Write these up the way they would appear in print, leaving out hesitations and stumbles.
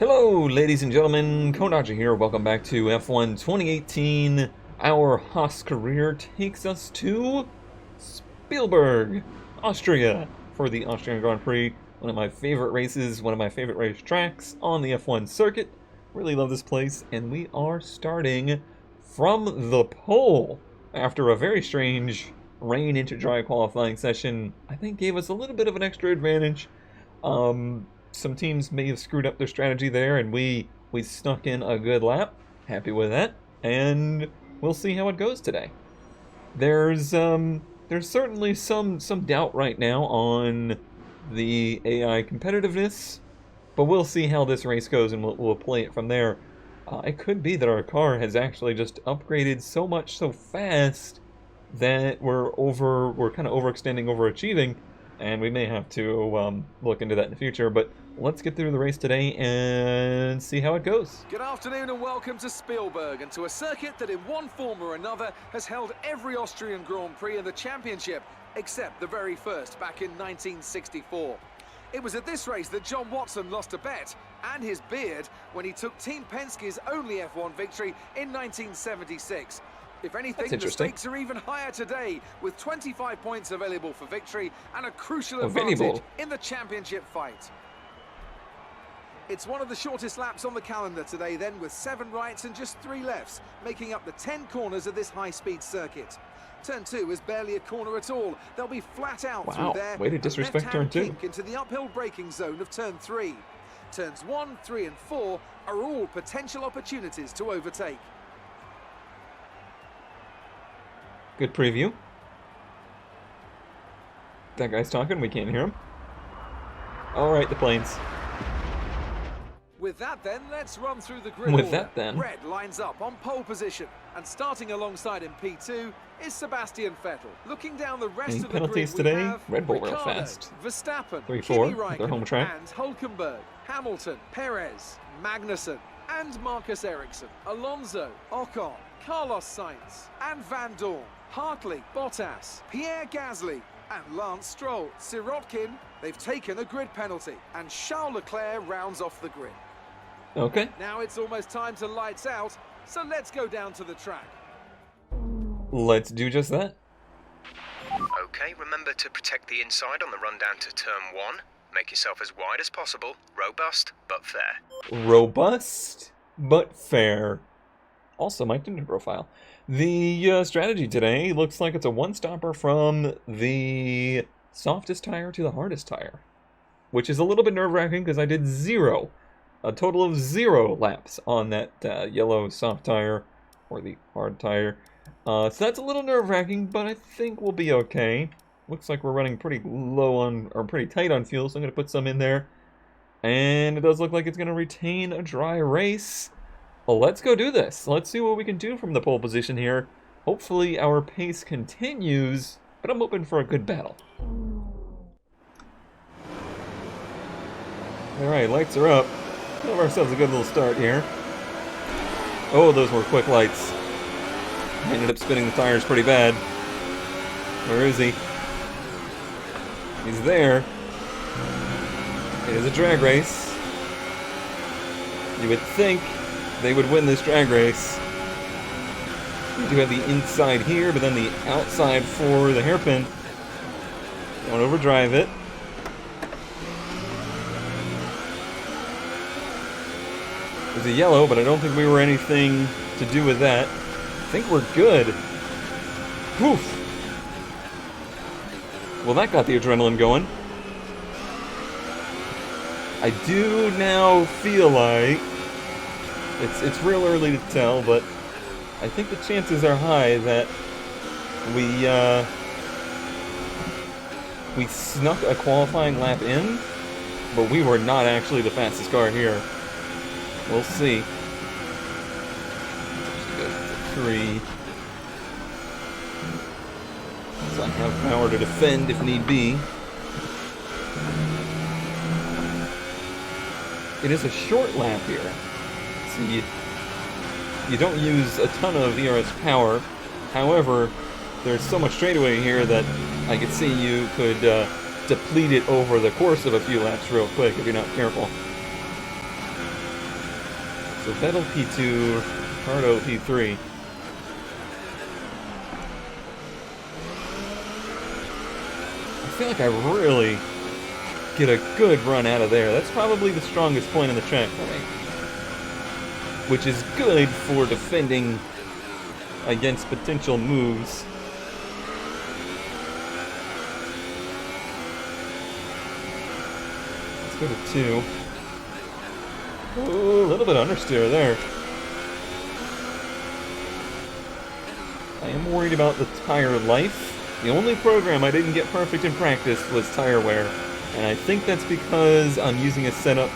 Hello, ladies and gentlemen, Konaja here. Welcome back to F1 2018. Our Haas career takes us to Spielberg, Austria, for the Austrian Grand Prix. One of my favorite races, one of my favorite race tracks on the F1 circuit. Really love this place, and we are starting from the pole after a very strange rain into dry qualifying session. I think gave us a little bit of an extra advantage. Some teams may have screwed up their strategy there, and we snuck in a good lap. Happy with that, and we'll see how it goes today. There's certainly some doubt right now on the AI competitiveness, but we'll see how this race goes, and we'll play it from there. It could be that our car has actually just upgraded so much so fast that we're kind of overextending, overachieving. And we may have to look into that in the future, but let's get through the race today and see how it goes. Good afternoon and welcome to Spielberg, and to a circuit that in one form or another has held every Austrian Grand Prix in the championship, except the very first back in 1964. It was at this race that John Watson lost a bet and his beard when he took Team Penske's only F1 victory in 1976. If anything, the stakes are even higher today, with 25 points available for victory and a crucial advantage in the championship fight. It's one of the shortest laps on the calendar today then, with 7 rights and just 3 lefts, making up the 10 corners of this high-speed circuit. Turn 2 is barely a corner at all. They'll be flat out through there. Way to disrespect turn 2. Into the uphill braking zone of turn 3. Turns 1, 3 and 4 are all potential opportunities to overtake. Good preview. That guy's talking, we can't hear him. Alright, the planes. With that then, let's run through the grid order. Red lines up on pole position, and starting alongside in P2 is Sebastian Vettel. Looking down the rest of the grid today, Red Bull Ricardo, real fast. Verstappen, 3-4, their home track. And Hulkenberg, Hamilton, Perez, Magnussen, and Marcus Ericsson, Alonso, Ocon, Carlos Sainz, and Van Dorn, Hartley, Bottas, Pierre Gasly, and Lance Stroll. Sirotkin, they've taken a grid penalty, and Charles Leclerc rounds off the grid. Okay. Now it's almost time to lights out, so let's go down to the track. Let's do just that. Okay, remember to protect the inside on the run down to turn 1. Make yourself as wide as possible. Robust, but fair. Robust, but fair. Also, my Tinder profile. The strategy today looks like it's a one-stopper from the softest tire to the hardest tire, which is a little bit nerve-wracking because I did a total of 0 laps on that yellow soft tire, or the hard tire. So that's a little nerve-wracking, but I think we'll be okay. Looks like we're running pretty low on, or pretty tight on fuel, so I'm going to put some in there. And it does look like it's going to retain a dry race. Well, let's go do this. Let's see what we can do from the pole position here. Hopefully our pace continues, but I'm hoping for a good battle. Alright, lights are up. Give ourselves a good little start here. Oh, those were quick lights. I ended up spinning the tires pretty bad. Where is he? He's there. It is a drag race. You would think they would win this drag race. We do have the inside here, but then the outside for the hairpin. Don't overdrive it. There's a yellow, but I don't think we were anything to do with that. I think we're good. Poof! Well, that got the adrenaline going. I do now feel like it's real early to tell, but I think the chances are high that we snuck a qualifying lap in, but we were not actually the fastest car here. We'll see. 3. So I have power to defend if need be. It is a short lap here. So you don't use a ton of ERS power. However, there's so much straightaway here that I could see you could deplete it over the course of a few laps real quick if you're not careful. So Vettel P2, Ricardo P3. I feel like I really get a good run out of there. That's probably the strongest point in the track for me. Which is good for defending against potential moves. Let's go to 2. Ooh, a little bit understeer there. I am worried about the tire life. The only program I didn't get perfect in practice was tire wear. And I think that's because I'm using a setup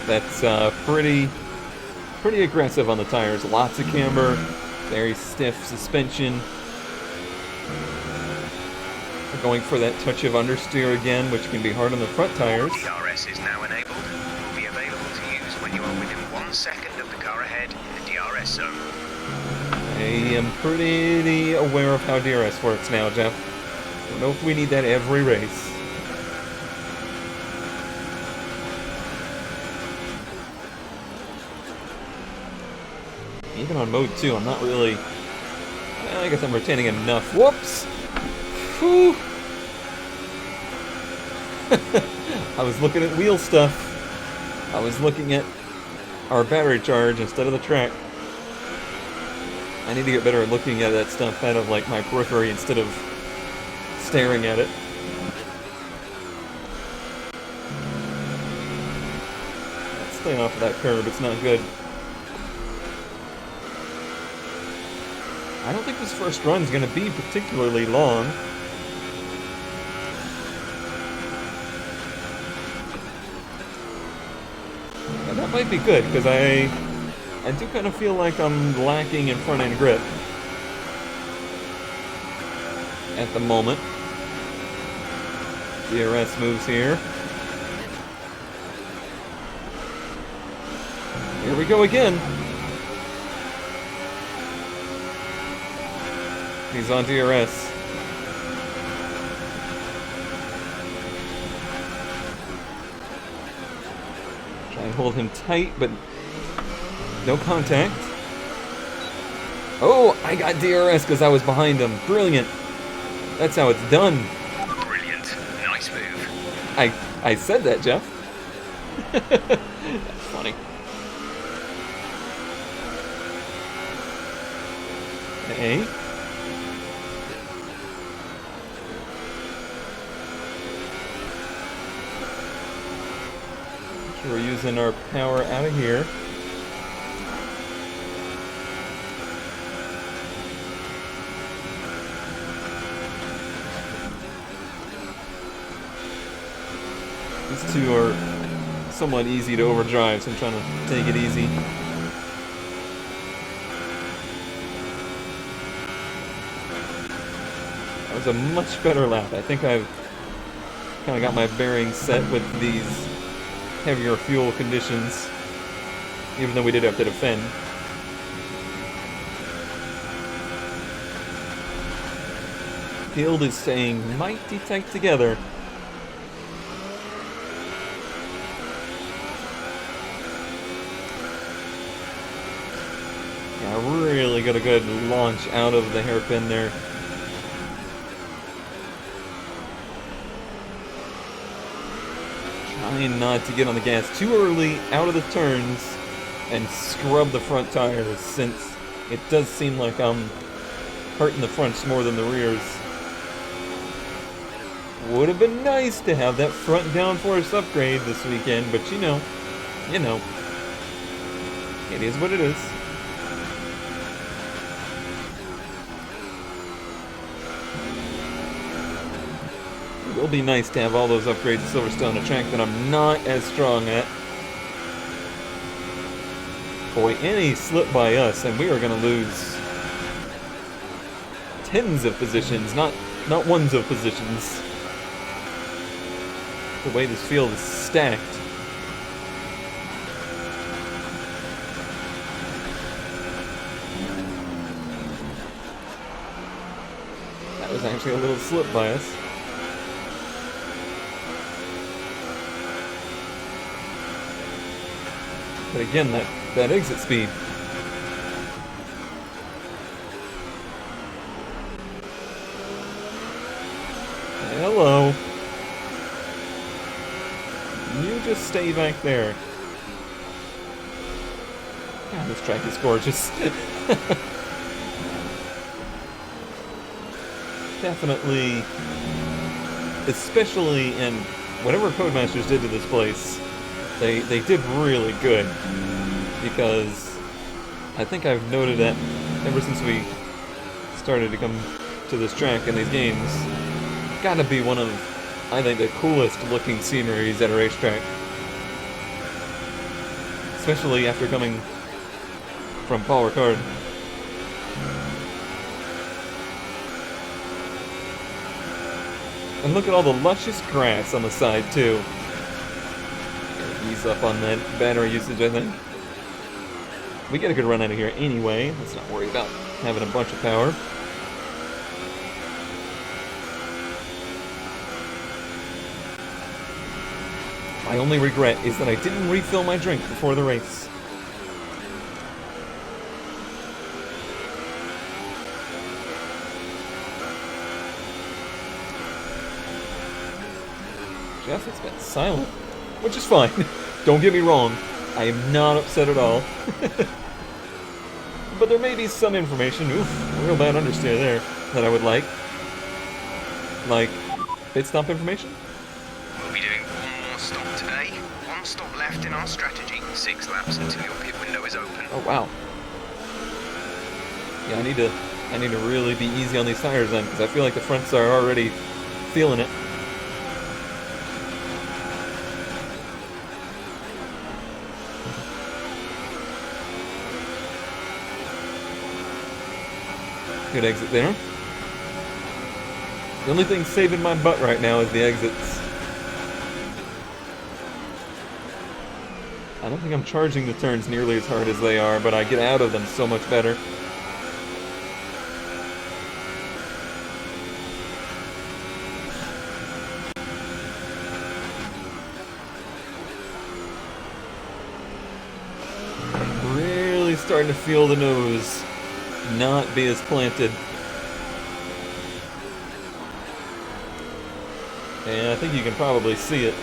that's pretty aggressive on the tires. Lots of camber, very stiff suspension. We're going for that touch of understeer again, which can be hard on the front tires. DRS is now enabled. Will be available to use when you are within 1 second of the car ahead in the DRS zone. I am pretty aware of how DRS works now, Jeff. Don't know if we need that every race. Even on mode 2, I'm not really... I guess I'm retaining enough. Whoops! Whew! I was looking at wheel stuff. I was looking at our battery charge instead of the track. I need to get better at looking at that stuff out of like my periphery instead of staring at it. Staying off of that curb, it's not good. I don't think this first run's going to be particularly long. And that might be good, because I do kind of feel like I'm lacking in front-end grip at the moment. DRS moves here. Here we go again. He's on DRS. Try and hold him tight, but no contact. Oh, I got DRS because I was behind him. Brilliant. That's how it's done. Brilliant. Nice move. I said that, Jeff. That's funny. Hey. We're using our power out of here. These two are somewhat easy to overdrive, so I'm trying to take it easy. That was a much better lap. I think I've kind of got my bearings set with these heavier fuel conditions, even though we did have to defend. Field is staying mighty tight together. Yeah, really got a good launch out of the hairpin there. Trying not to get on the gas too early out of the turns and scrub the front tires, since it does seem like I'm hurting the fronts more than the rears. Would have been nice to have that front downforce upgrade this weekend, but you know, it is what it is. It will be nice to have all those upgrades to Silverstone, a track that I'm not as strong at. Boy, any slip by us, and we are going to lose tens of positions, not ones of positions. The way this field is stacked. That was actually a little slip by us. But again, that that exit speed. Hello. You just stay back there. God, this track is gorgeous. Definitely, especially in whatever Codemasters did to this place, they did really good, because I think I've noted that ever since we started to come to this track in these games, it's gotta be one of, I think, the coolest looking sceneries at a racetrack. Especially after coming from Paul Ricard. And look at all the luscious grass on the side, too. Ease up on that battery usage, I think. We get a good run out of here anyway. Let's not worry about having a bunch of power. My only regret is that I didn't refill my drink before the race. Jeff has been silent, which is fine. Don't get me wrong, I am not upset at all. But there may be some information, real bad understeer there, that I would like. Like, pit stop information? We'll be doing one more stop today. One stop left in our strategy. 6 laps until your pit window is open. Oh wow. Yeah, I need to really be easy on these tires then, because I feel like the fronts are already feeling it. Good exit there. The only thing saving my butt right now is the exits. I don't think I'm charging the turns nearly as hard as they are, but I get out of them so much better. I'm really starting to feel the nose not be as planted. And I think you can probably see it.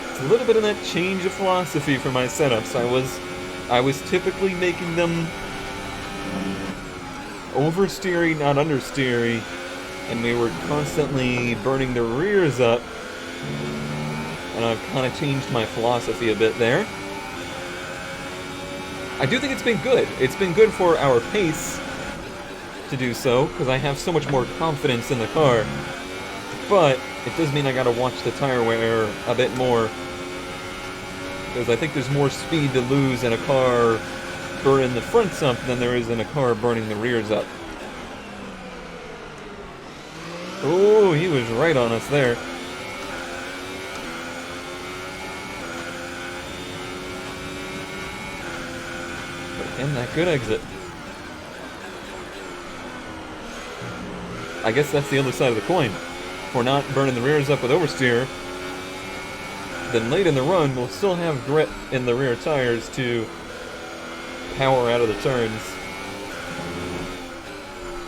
It's a little bit of that change of philosophy for my setups. I was typically making them oversteery, not understeery, and we were constantly burning the rears up. And I've kind of changed my philosophy a bit there. I do think it's been good. It's been good for our pace to do so, because I have so much more confidence in the car. But it does mean I gotta watch the tire wear a bit more, because I think there's more speed to lose in a car burning the fronts up than there is in a car burning the rears up. Oh, he was right on us there. And that good exit. I guess that's the other side of the coin. If we're not burning the rears up with oversteer, then late in the run we'll still have grip in the rear tires to power out of the turns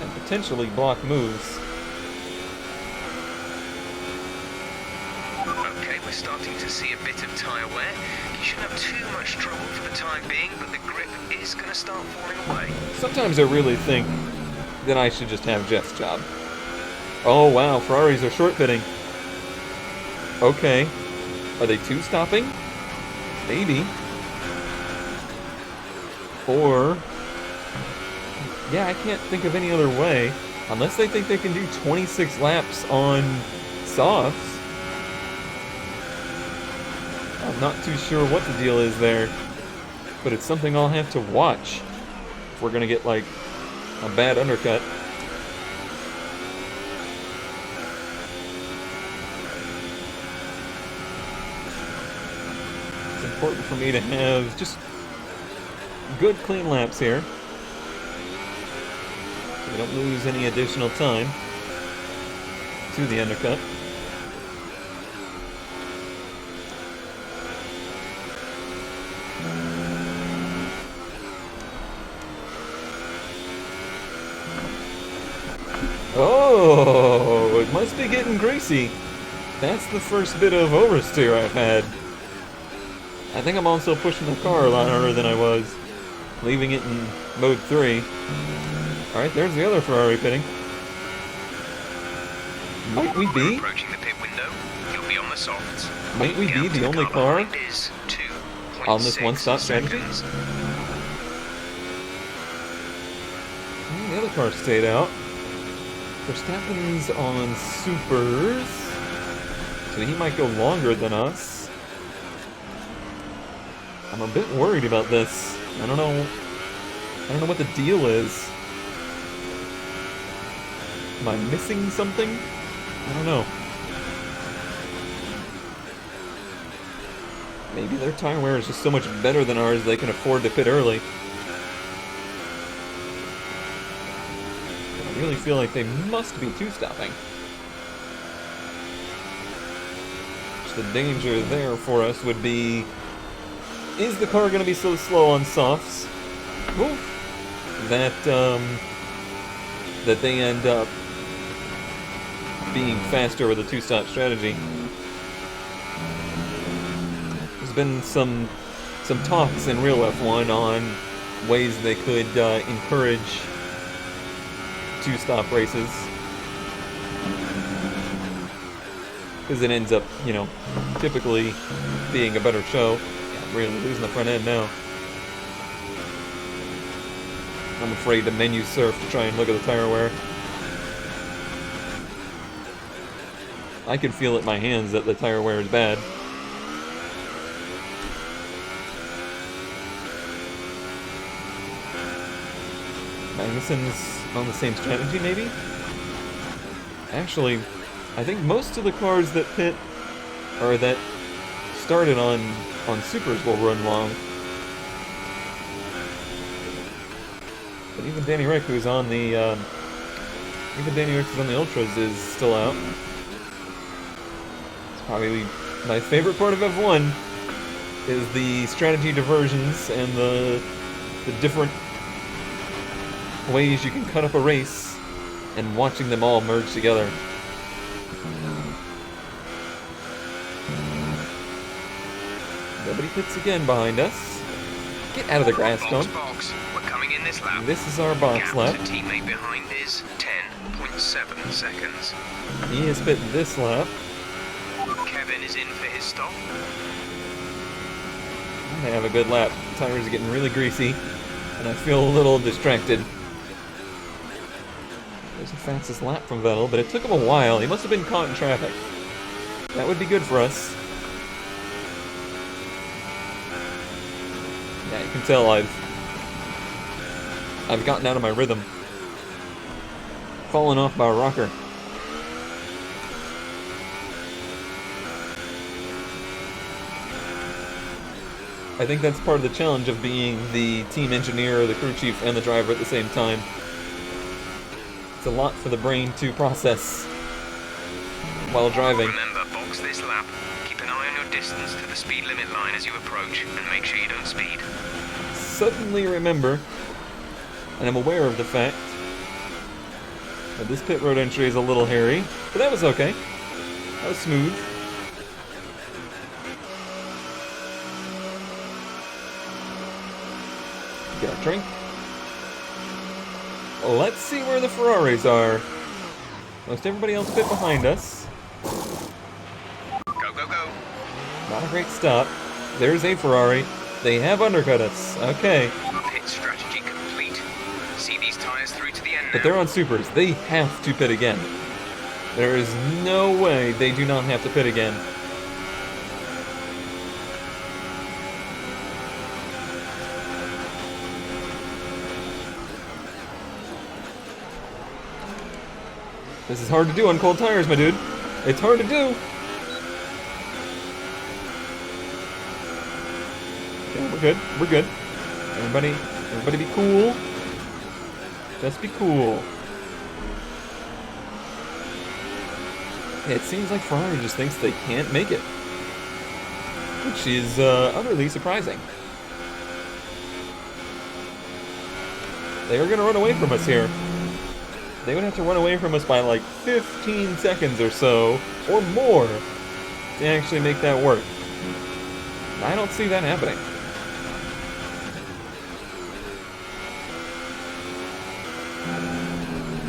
and potentially block moves. Okay, we're starting to see a bit of tyre wear. You shouldn't have too much trouble for the time being, but the grip is going to start falling away. Sometimes I really think that I should just have Jeff's job. Oh wow, Ferraris are short pitting. Okay. Are they two-stopping? Maybe. Or... yeah, I can't think of any other way. Unless they think they can do 26 laps on softs. I'm not too sure what the deal is there, but it's something I'll have to watch if we're gonna get like a bad undercut. It's important for me to have just good clean laps here, so we don't lose any additional time to the undercut. Oh, it must be getting greasy. That's the first bit of oversteer I've had. I think I'm also pushing the car a lot harder than I was, leaving it in mode 3. Alright, there's the other Ferrari pitting. Might we be? Approaching the pit window. You'll be on the softs. Might we be the only car on this one-stop strategy? The other car stayed out. Verstappen's on supers, so he might go longer than us. I'm a bit worried about this. I don't know what the deal is. Am I missing something? I don't know. Maybe their tire wear is just so much better than ours they can afford to pit early. I really feel like they must be two-stopping. The danger there for us would be, is the car going to be so slow on softs that that they end up being faster with a two-stop strategy? There's been some talks in real F1 on ways they could encourage two-stop races, because it ends up, you know, typically being a better show. Yeah, I'm really losing the front end now. I'm afraid to menu surf to try and look at the tire wear. I can feel it in my hands that the tire wear is bad. Magnussen's on the same strategy, maybe? Actually, I think most of the cars that pit, or that started on supers, will run long. But even Danny Rick, who's on the ultras, is still out. It's probably my favorite part of F1 is the strategy diversions and the different ways you can cut up a race and watching them all merge together. Nobody pits again behind us. Get out of the grass, Cone. Box. We're coming in this lap. This is our box lap. Gap to teammate behind is 10.7 seconds. He has pit this lap. Kevin is in for his stop. I have a good lap. Tires are getting really greasy, and I feel a little distracted. There's the fastest lap from Vettel, but it took him a while. He must have been caught in traffic. That would be good for us. Yeah, you can tell I've gotten out of my rhythm. Fallen off by a rocker. I think that's part of the challenge of being the team engineer, the crew chief, and the driver at the same time. It's a lot for the brain to process while driving. Remember, box this lap. Keep an eye on your distance to the speed limit line as you approach, and make sure you don't speed. Suddenly remember, and I'm aware of the fact, that this pit road entry is a little hairy, but that was okay. That was smooth. Get a drink. Let's see where the Ferraris are. Most everybody else pit behind us. Go, go, go. Not a great stop. There's a Ferrari. They have undercut us. Okay. Pit strategy complete. See these tires through to the end now. But they're on supers. They have to pit again. There is no way they do not have to pit again. This is hard to do on cold tires, my dude. It's hard to do. Okay, we're good. We're good. Everybody be cool. Just be cool. It seems like Ferrari just thinks they can't make it, which is utterly surprising. They are going to run away from us here. they would have to run away from us by like 15 seconds or so, or more, to actually make that work. I don't see that happening.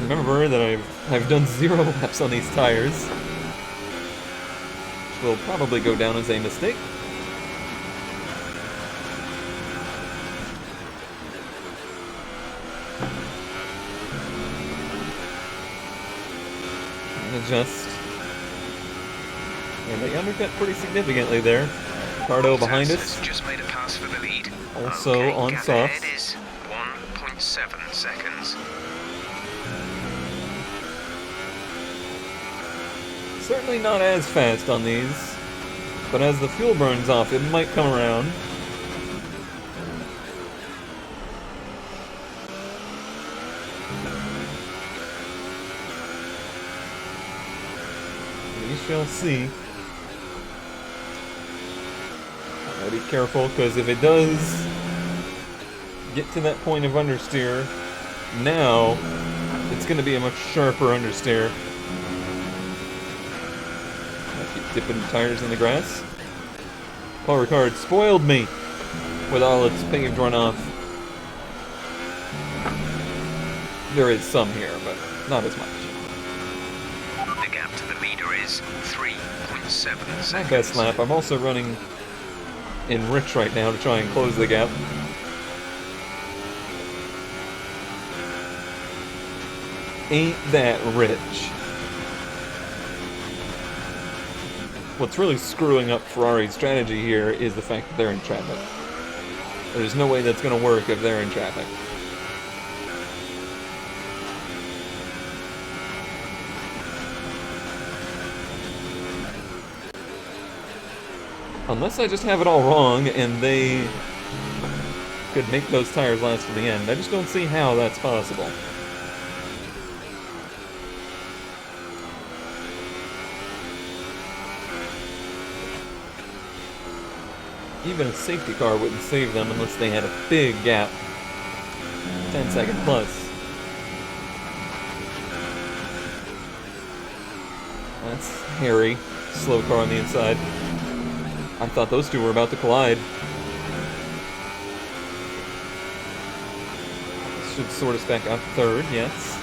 Remember that I've done 0 laps on these tires, which will probably go down as a mistake. And adjust. And they undercut pretty significantly there. Ricardo behind us. Just made a pass for the lead. Also okay, on gap softs. ahead is 1.7 seconds. Certainly not as fast on these, but as the fuel burns off, it might come around. We shall see. Gotta be careful, because if it does get to that point of understeer, now it's going to be a much sharper understeer. I keep dipping tires in the grass. Paul Ricard spoiled me with all its paved runoff. There is some here, but not as much. The gap to the leader is 3.7 seconds. My best lap. I'm also running in rich right now to try and close the gap. Ain't that rich? What's really screwing up Ferrari's strategy here is the fact that they're in traffic. There's no way that's going to work if they're in traffic. Unless I just have it all wrong and they could make those tires last to the end. I just don't see how that's possible. Even a safety car wouldn't save them unless they had a big gap. 10-second plus. That's hairy. Slow car on the inside. I thought those two were about to collide. This should sort us back out third, yes.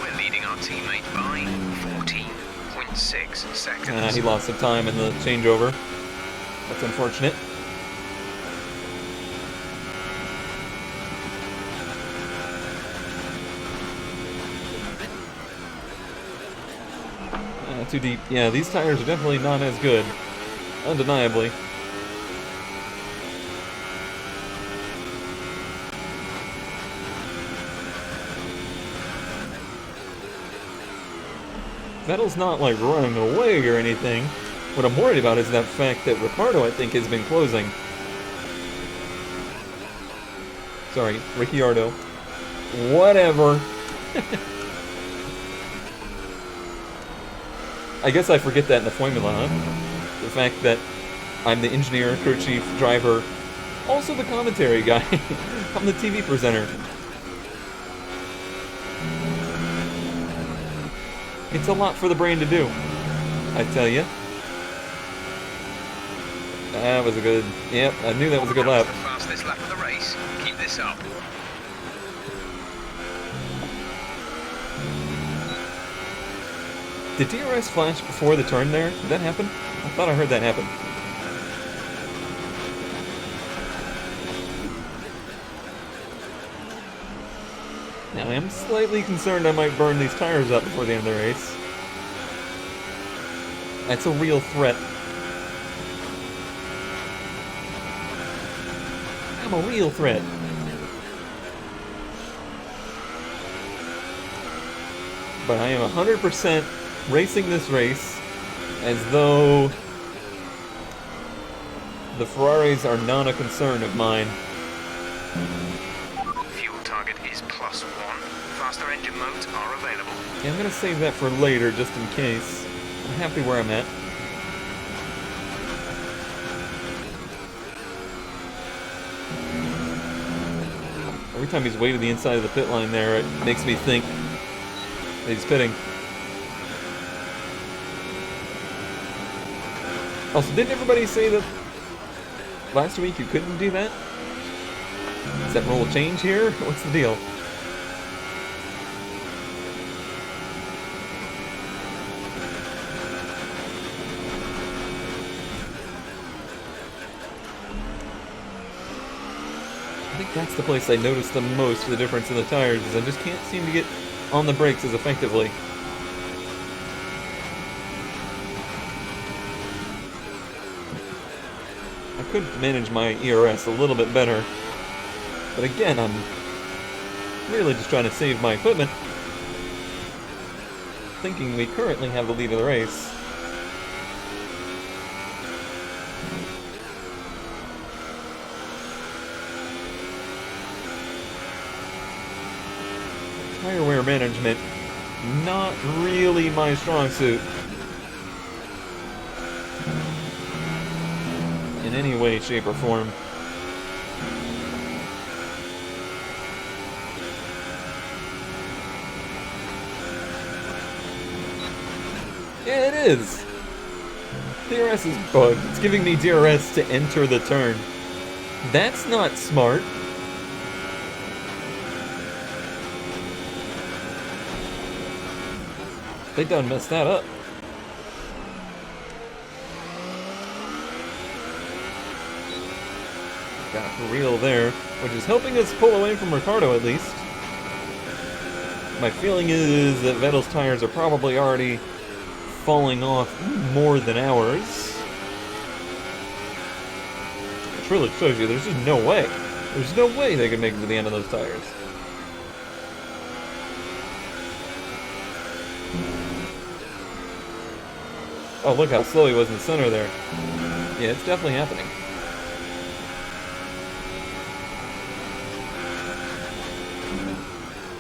We're leading our teammate by 14.6 seconds. He lost some time in the changeover. That's unfortunate. Too deep. Yeah, these tires are definitely not as good. Undeniably. Vettel's not like running away or anything. What I'm worried about is that fact that Ricciardo, I think, has been closing. Sorry, Ricciardo. Whatever. I guess I forget that in the formula, huh? The fact that I'm the engineer, crew chief, driver, also the commentary guy. I'm the TV presenter. It's a lot for the brain to do, I tell you. That was a good... Yep, I knew that was a good lap. That was the fastest lap of the race. Keep this up. Did DRS flash before the turn there? Did that happen? I thought I heard that happen. Now I am slightly concerned I might burn these tires up before the end of the race. That's a real threat. I'm a real threat. But I am 100% racing this race as though the Ferraris are not a concern of mine. Fuel target is +1. Faster engine modes are available. Yeah, I'm gonna save that for later just in case. I'm happy where I'm at. Every time he's way to the inside of the pit line there, it makes me think that he's pitting. Also, didn't everybody say that last week you couldn't do that? Is that rule change here? What's the deal? I think that's the place I noticed the most the difference in the tires, is I just can't seem to get on the brakes as effectively. I could manage my ERS a little bit better, but again, I'm really just trying to save my equipment, thinking we currently have the lead of the race. Tire wear management, not really my strong suit. In any way, shape, or form. Yeah, it is! DRS is bugged. It's giving me DRS to enter the turn. That's not smart. They done messed that up. Got real there, which is helping us pull away from Ricardo at least. My feeling is that Vettel's tires are probably already falling off more than ours. Which really shows you there's just no way. There's no way they can make it to the end of those tires. Oh, look how slow he was in the center there. Yeah, it's definitely happening.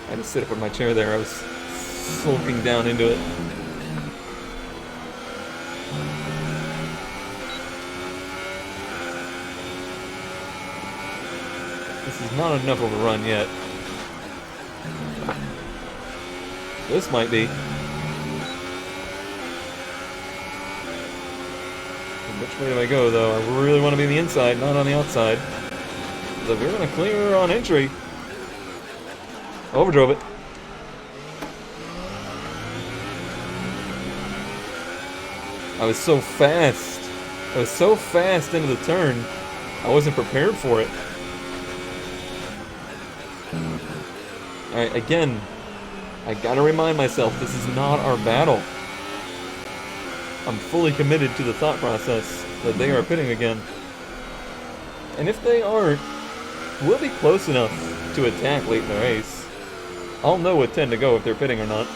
I had to sit up in my chair there. I was sulking down into it. This is not enough of a run yet. This might be. Which way do I go, though? I really want to be on the inside, not on the outside. So we're going to clear on entry. Overdrove it. I was so fast. I was so fast into the turn. I wasn't prepared for it. Alright, again, I gotta remind myself, this is not our battle. I'm fully committed to the thought process that they are pitting again. And if they aren't, we'll be close enough to attack late in the race. I'll know with 10 to go if they're pitting or not.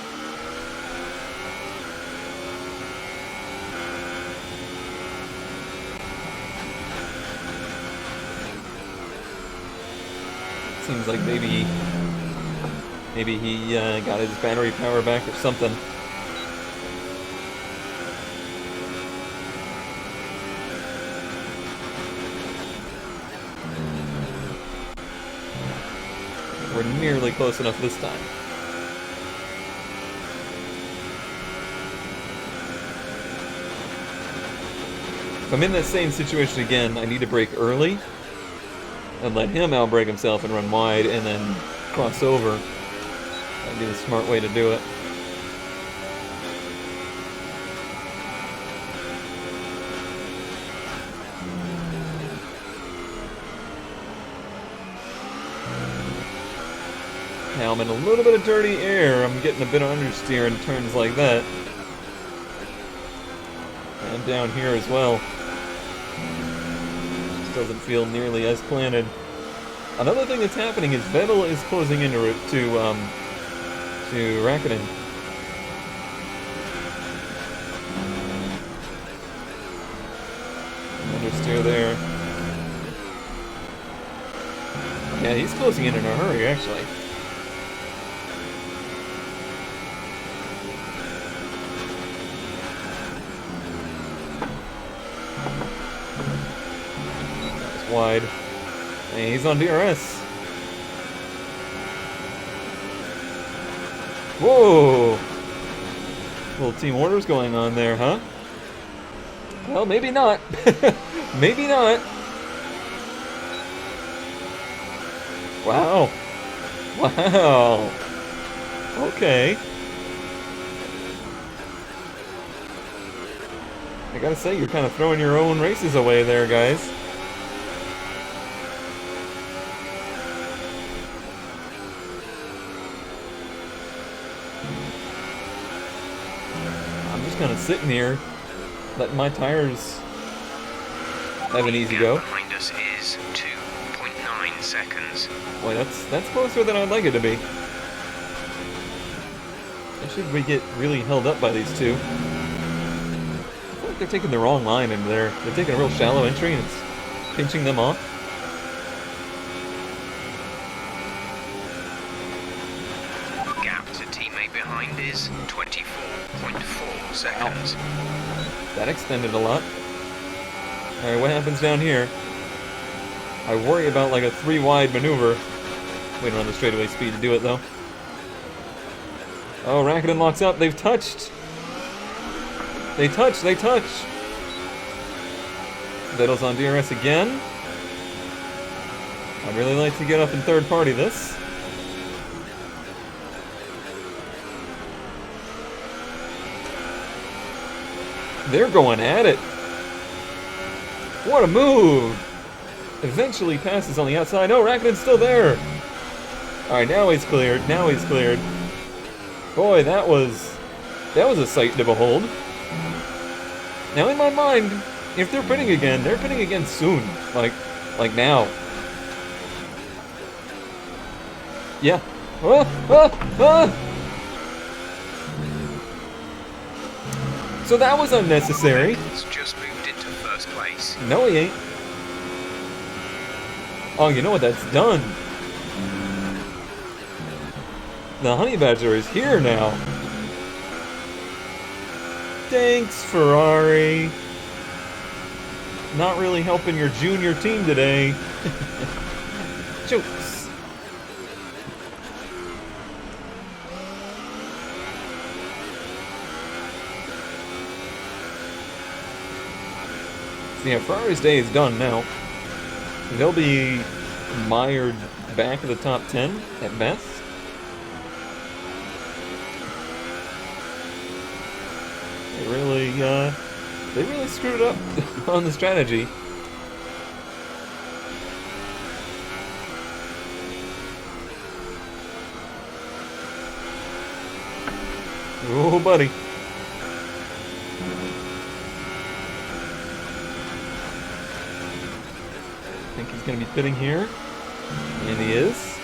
Seems like maybe he got his battery power back or something. We're nearly close enough this time. If I'm in that same situation again, I need to brake early and let him outbrake himself and run wide and then cross over. That'd be the smart way to do it. Now I'm in a little bit of dirty air. I'm getting a bit of understeer in turns like that. And down here as well. Just doesn't feel nearly as planted. Another thing that's happening is Vettel is closing into Raikkonen. Understeer there. Yeah, he's closing in a hurry, actually. Wide. And he's on DRS. Whoa! Little team orders going on there, huh? Well, maybe not. Maybe not. Wow. Wow. Okay. I gotta say, you're kind of throwing your own races away there, guys. I'm just kind of sitting here, letting my tires have an easy go. Behind us is 2.9 seconds. Boy, that's closer than I'd like it to be. Especially if we get really held up by these two. I feel like they're taking the wrong line into there. They're taking a real shallow entry and it's pinching them off. Gap to teammate behind is 24.4 seconds. That extended a lot. Alright, what happens down here? I worry about like a 3-wide maneuver. We don't have the straightaway speed to do it though. Oh, Rakuten locks up. They've touched. They touch. They touch. Vettel's on DRS again. I'd really like to get up in third party this. They're going at it. What a move. Eventually passes on the outside. Oh, Rakuten's still there. Alright, now he's cleared. Now he's cleared. Boy, that was a sight to behold. Now in my mind, if they're pitting again, they're pitting again soon. Like now. Yeah. So that was unnecessary. He's just moved into first place. No, he ain't. Oh, you know what that's done? The Honey Badger is here now. Thanks, Ferrari. Not really helping your junior team today. Jokes. So yeah, Ferrari's day is done now. They'll be mired back of the top 10 at best. They really screwed up on the strategy. Oh, buddy. I think he's going to be pitting here. And he is.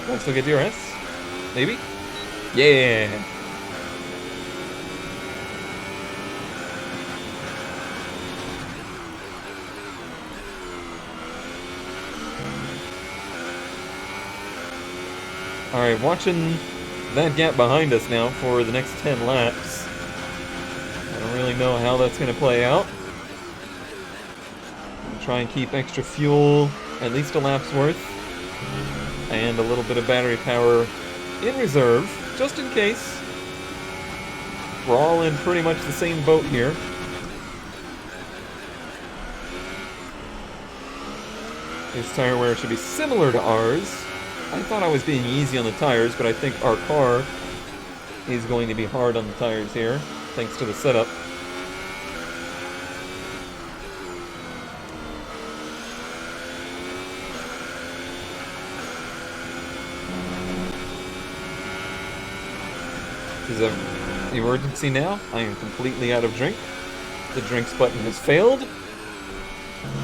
Do I still get DRS? Maybe? Yeah! Alright, watching that gap behind us now for the next 10 laps. I don't really know how that's going to play out. I'll try and keep extra fuel, at least a lap's worth, and a little bit of battery power in reserve, just in case. We're all in pretty much the same boat here. His tire wear should be similar to ours. I thought I was being easy on the tires, but I think our car is going to be hard on the tires here, thanks to the setup. This is an emergency now. I am completely out of drink. The drinks button has failed.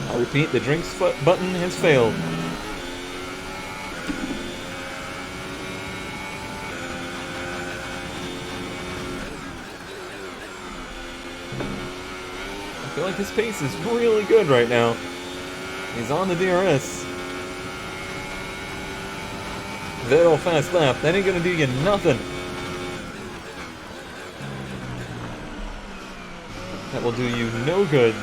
I repeat, the drinks button has failed. I feel like his pace is really good right now. He's on the DRS. Vettel fast lap. That ain't gonna do you nothing. That will do you no good.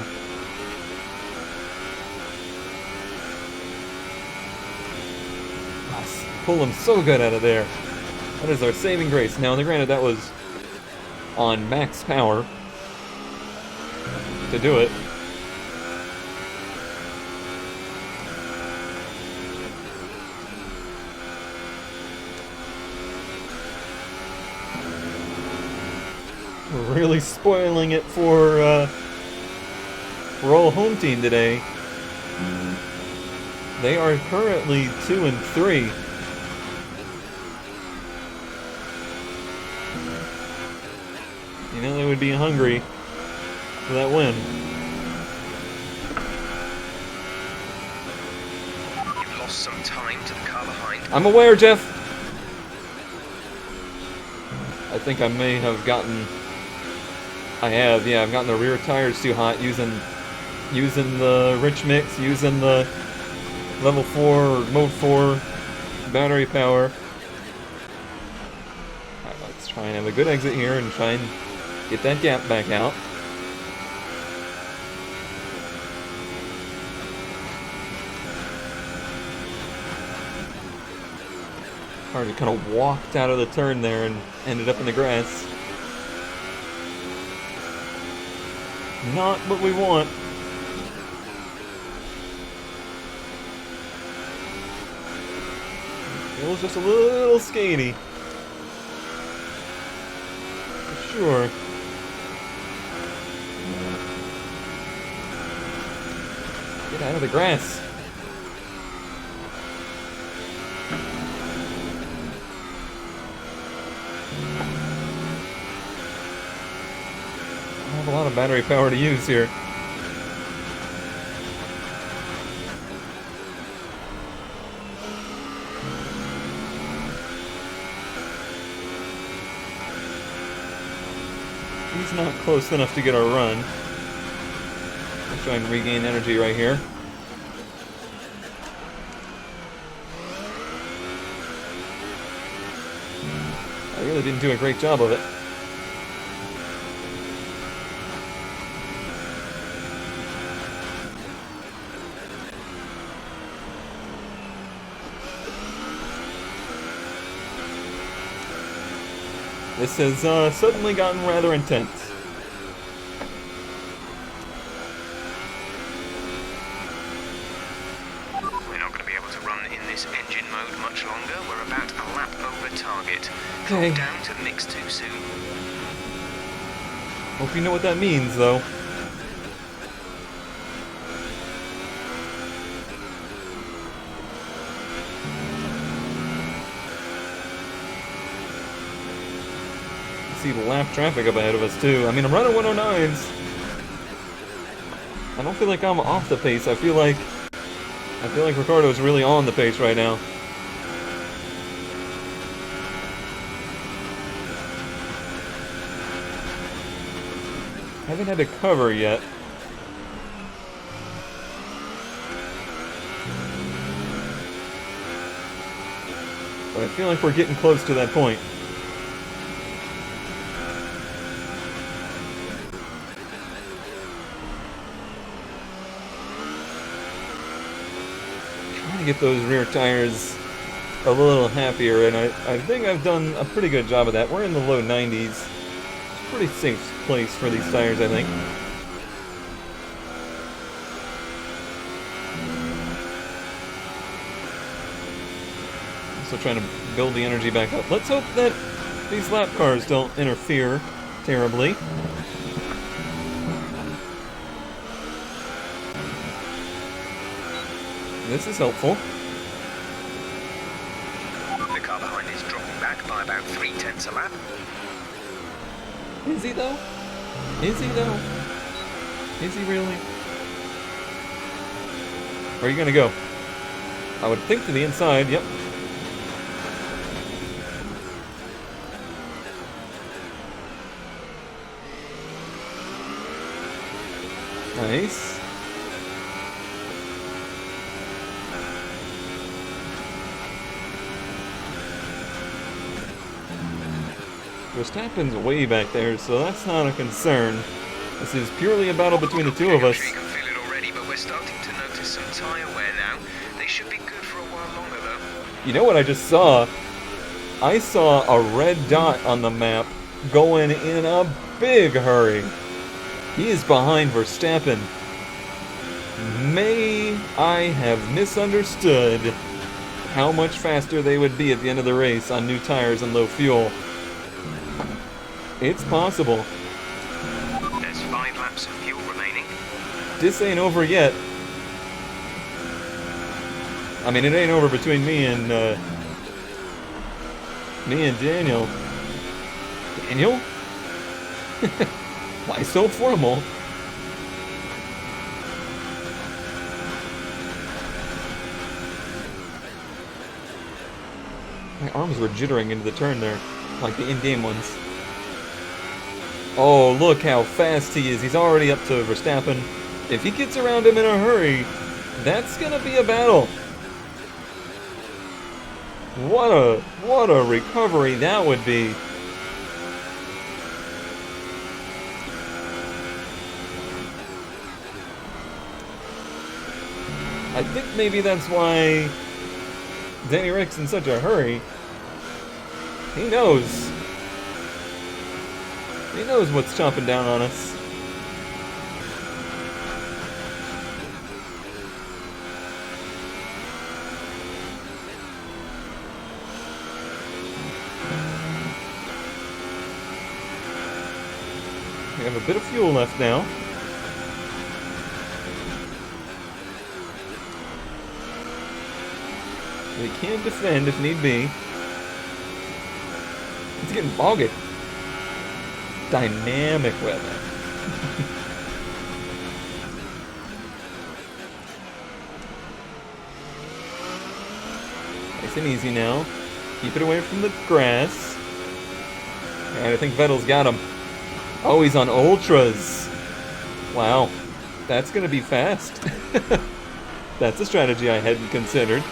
pull them so good out of there. That is our saving grace. Now, granted, that was on max power to do it. We're really spoiling it for all home team today. They are currently 2-3. You know they would be hungry for that win. You've lost some time to the car behind. I'm aware, Jeff. I think I may have gotten. Yeah, I've gotten the rear tires too hot using the rich mix, using the level 4 or mode 4 battery power. Alright, let's try and have a good exit here and try and get that gap back out. Car just kind of walked out of the turn there and ended up in the grass. Not what we want. Feels just a little skatey. For sure. Get out of the grass. I have a lot of battery power to use here. He's not close enough to get our run. Let's try and regain energy right here. I really didn't do a great job of it. This has suddenly gotten rather intense. We're not going to be able to run in this engine mode much longer. We're about a lap over target. Okay. Drop down to mix too soon. Hope you know what that means, though. See the lap traffic up ahead of us too. I mean, I'm running 109s. I don't feel like I'm off the pace. I feel like Ricardo's really on the pace right now. Haven't had to cover yet. But I feel like we're getting close to that point. Get those rear tires a little happier, and I think I've done a pretty good job of that. We're in the low 90s. It's a pretty safe place for these tires, I think. Also trying to build the energy back up. Let's hope that these lap cars don't interfere terribly. This is helpful. The car behind is dropping back by about 0.3 a lap. Is he though? Is he though? Is he really? Where are you gonna go? I would think to the inside, yep. Nice. Verstappen's way back there, so that's not a concern. This is purely a battle between the two of us. I'm sure you can feel it already, but we're starting to notice some tyre wear now. They should be good for a while longer, though. You know what I just saw? I saw a red dot on the map going in a big hurry. He is behind Verstappen. May I have misunderstood how much faster they would be at the end of the race on new tires and low fuel? It's possible. There's 5 laps of fuel remaining. This ain't over yet. I mean, it ain't over between me and Daniel. Daniel? Why so formal? My arms were jittering into the turn there, like the in-game ones. Oh, look how fast he is. He's already up to Verstappen. If he gets around him in a hurry, that's gonna be a battle. What a recovery that would be. I think maybe that's why Danny Rick's in such a hurry. He knows. He knows what's chomping down on us. We have a bit of fuel left now. We can defend if need be. It's getting boggy. Dynamic weather. Nice and easy now. Keep it away from the grass. And I think Vettel's got him. Oh, he's on ultras. Wow. That's gonna be fast. That's a strategy I hadn't considered.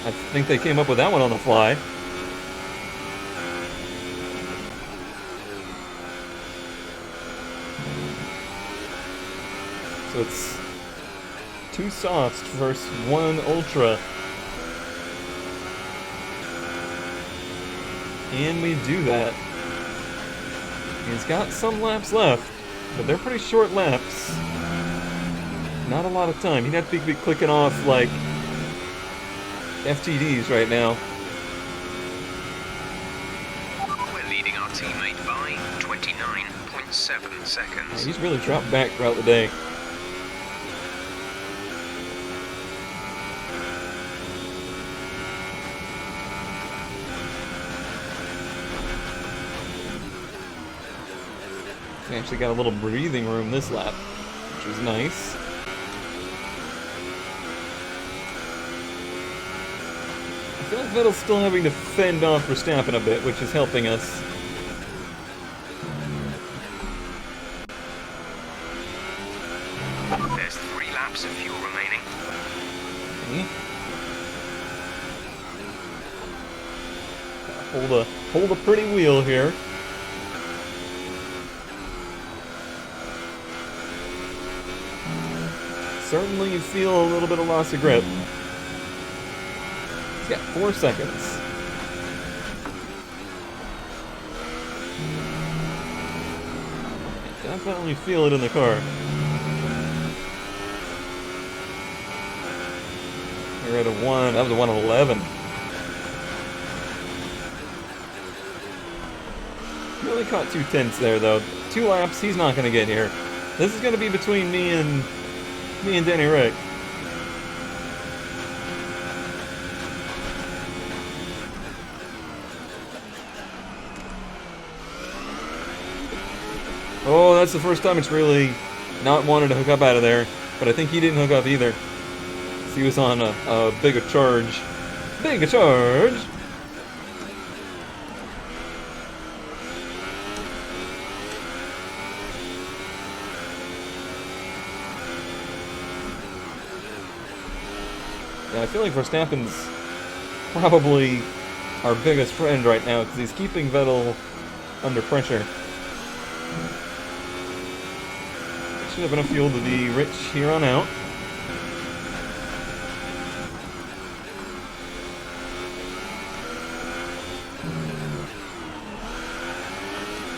I think they came up with that one on the fly. So it's 2 softs versus 1 ultra. And we do that. He's got some laps left, but they're pretty short laps. Not a lot of time. He'd have to be clicking off like FTDs right now. We're leading our teammate by 29.7 seconds. He's really dropped back throughout the day. We actually got a little breathing room this lap, which was nice. I feel like Vettel's still having to fend off Verstappen a bit, which is helping us. There's 3 laps of fuel remaining. Okay. Hold a pretty wheel here. Certainly you feel a little bit of loss of grip. He's got 4 seconds. Definitely feel it in the car. We're at a 1. That was a 1:11. Really caught 2 tenths there, though. 2 laps, he's not going to get here. This is going to be between me and Danny Rick. Oh, that's the first time it's really not wanted to hook up out of there. But I think he didn't hook up either. So he was on a bigger charge. Bigger charge! Yeah, I feel like Verstappen's probably our biggest friend right now because he's keeping Vettel under pressure. Should have enough fuel to be rich here on out.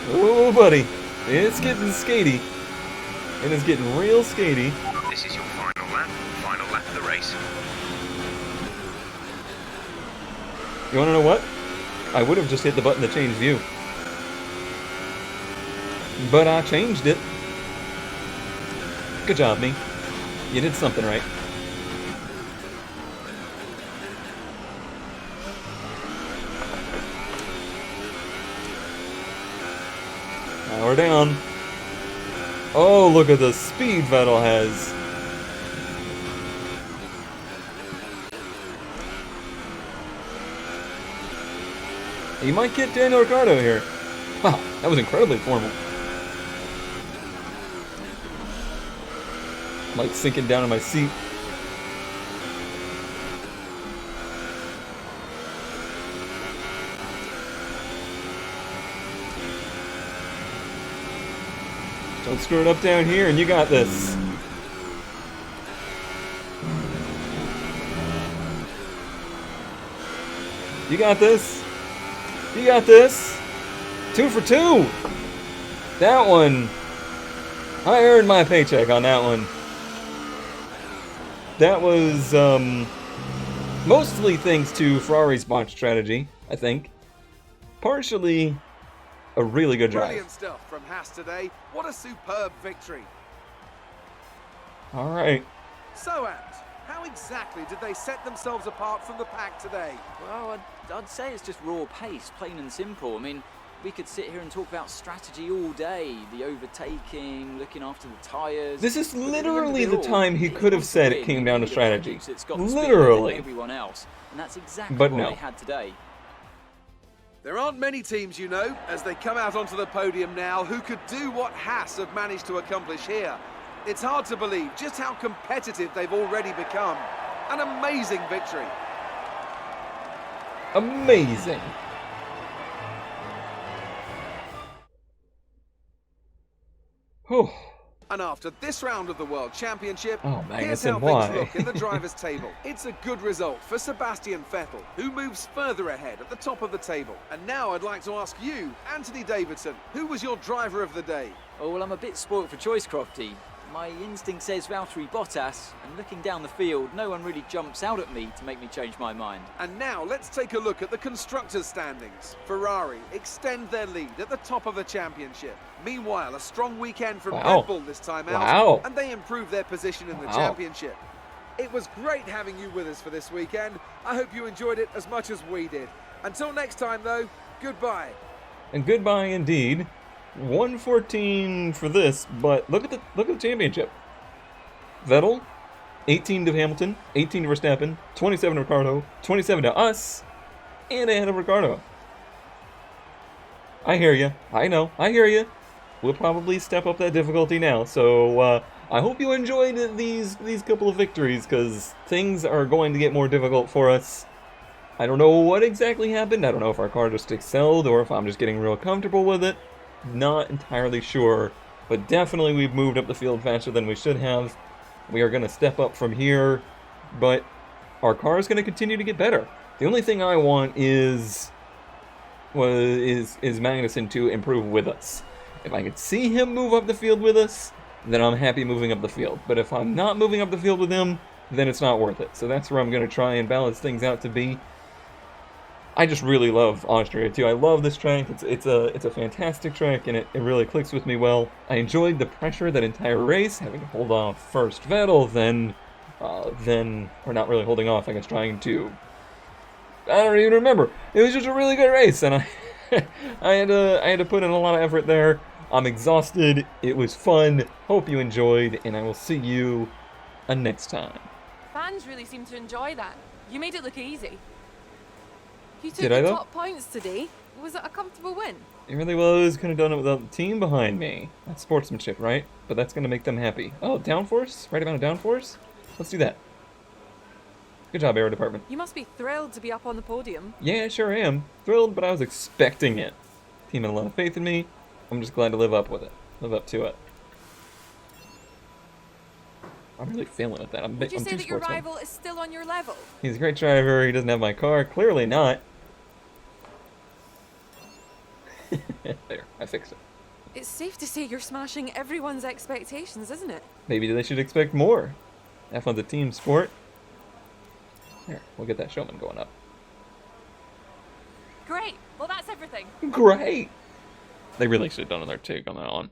Oh, buddy. It's getting skatey. And it's getting real skatey. This is your final lap of the race. You want to know what? I would have just hit the button to change view. But I changed it. Good job, me. You did something right. Now we're down. Oh, look at the speed Vettel has. He might get Daniel Ricciardo here. Wow, that was incredibly formal. I'm like sinking down in my seat. Don't screw it up down here, and you got this. You got this. You got this. 2 for 2. That one. I earned my paycheck on that one. That was mostly thanks to Ferrari's botch strategy, I think. Partially a really good drive. Brilliant stuff from Haas today. What a superb victory. All right. So, Ant, how exactly did they set themselves apart from the pack today? Well, I'd say it's just raw pace, plain and simple. I mean, we could sit here and talk about strategy all day, the overtaking, looking after the tyres. This is But at the end of literally it the all, time he if could have wants to said it win, came you down to need a strategy. package that's got the speed Literally. than everyone else, and that's exactly But what no. they had today. There aren't many teams, you know, as they come out onto the podium now, who could do what Haas have managed to accomplish here. It's hard to believe just how competitive they've already become. An amazing victory. Amazing. Whew. And after this round of the World Championship, Oh, here's Magnussen, how why? things look in the drivers' table. It's a good result for Sebastian Vettel, who moves further ahead at the top of the table. And now I'd like to ask you, Anthony Davidson, who was your driver of the day? Oh, well, I'm a bit spoilt for choice, Crofty. My instinct says Valtteri Bottas, and looking down the field, no one really jumps out at me to make me change my mind. And now let's take a look at the constructors' standings. Ferrari extend their lead at the top of the championship. Meanwhile, a strong weekend from Wow. Red Bull this time out, Wow. and they improve their position in the Wow. championship. It was great having you with us for this weekend. I hope you enjoyed it as much as we did. Until next time, though, goodbye. And goodbye indeed. 114 for this, but look at the championship. Vettel, 18 to Hamilton, 18 to Verstappen, 27 to Ricciardo, 27 to us, and ahead of Ricciardo. I hear you. I know. I hear you. We'll probably step up that difficulty now. So I hope you enjoyed these couple of victories, because things are going to get more difficult for us. I don't know what exactly happened. I don't know if our car just excelled or if I'm just getting real comfortable with it. Not entirely sure, but definitely we've moved up the field faster than we should have. We are going to step up from here, but our car is going to continue to get better. The only thing I want is Magnussen to improve with us. If I could see him move up the field with us, then I'm happy moving up the field. But if I'm not moving up the field with him, then it's not worth it. So that's where I'm going to try and balance things out to be. I just really love Austria too. I love this track. It's a fantastic track, and it really clicks with me well. I enjoyed the pressure that entire race, having to hold off first Vettel, then or not really holding off. I guess trying to. I don't even remember. It was just a really good race, and I had to put in a lot of effort there. I'm exhausted. It was fun. Hope you enjoyed, and I will see you next time. Fans really seem to enjoy that. You made it look easy. You took Did I, the though? top points today. Was it a comfortable win? It really was. Could have done it without the team behind me. That's sportsmanship, right? But that's going to make them happy. Oh, downforce? Right amount of downforce? Let's do that. Good job, Aero Department. You must be thrilled to be up on the podium. Yeah, I sure am. Thrilled, but I was expecting it. Team had a lot of faith in me. I'm just glad to live up with it. Live up to it. I'm really failing at that. I'm Would you I'm say too that your sportsman. rival is still on your level? He's a great driver. He doesn't have my car. Clearly not. There, I fixed it. It's safe to say you're smashing everyone's expectations, isn't it? Maybe they should expect more. F1's a team sport. There, we'll get that showman going up. Great. Well, that's everything. Great! They really should have done another take on that one.